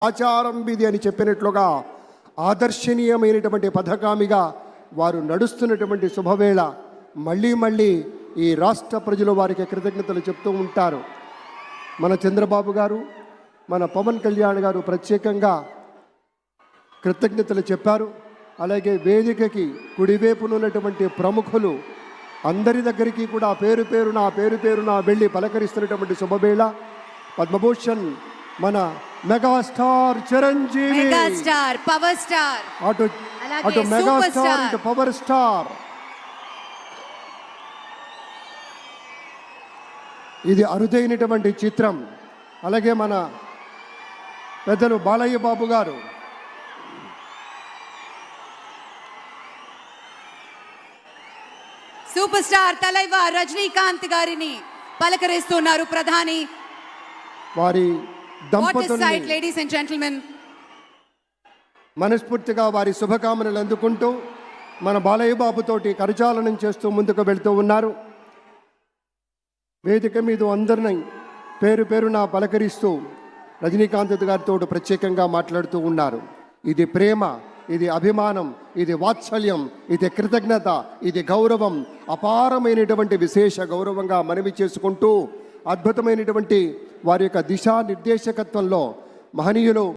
ఆచారం విధి అని చెప్పినట్లుగా ఆదర్శనీయమైనటువంటి పథకామిగా వారు నడుస్తున్నటువంటి శుభవేళ మళ్ళీ మళ్ళీ ఈ రాష్ట్ర ప్రజలు వారికి కృతజ్ఞతలు చెప్తూ ఉంటారు. మన చంద్రబాబు గారు, మన పవన్ కళ్యాణ్ గారు ప్రత్యేకంగా కృతజ్ఞతలు చెప్పారు. అలాగే వేదికకి కుడివైపునున్నటువంటి ప్రముఖులు అందరి దగ్గరికి కూడా పేరు పేరున వెళ్ళి పలకరిస్తున్నటువంటి శుభవేళ పద్మభూషణ్ మన megastar Chiranjeevi, megastar power star, అటు మెగాస్టార్ ఇటు పవర్ స్టార్. ఇది అరుదైనటువంటి చిత్రం. అలాగే మన పెద్దలు బాలయ్య బాబు గారు, సూపర్ స్టార్ తలైవర్ రజనీకాంత్ గారిని పలకరిస్తున్నారు ప్రధాని. వారి దంపతుల్ని లేడీస్ అండ్ జెంటిల్మెన్ మనస్ఫూర్తిగా వారి శుభకామనలు అందుకుంటూ మన బాలయ్య బాబుతోటి కరచాలనం చేస్తూ ముందుకు వెళ్తూ ఉన్నారు. వేదిక మీద అందరినీ పేరున పలకరిస్తూ రజనీకాంత్ గారితో ప్రత్యేకంగా మాట్లాడుతూ ఉన్నారు. ఇది ప్రేమ, ఇది అభిమానం, ఇది వాత్సల్యం, ఇది కృతజ్ఞత, ఇది గౌరవం, అపారమైనటువంటి విశేష గౌరవంగా మనవి చేసుకుంటూ అద్భుతమైనటువంటి వారి యొక్క దిశానిర్దేశకత్వంలో మహనీయులు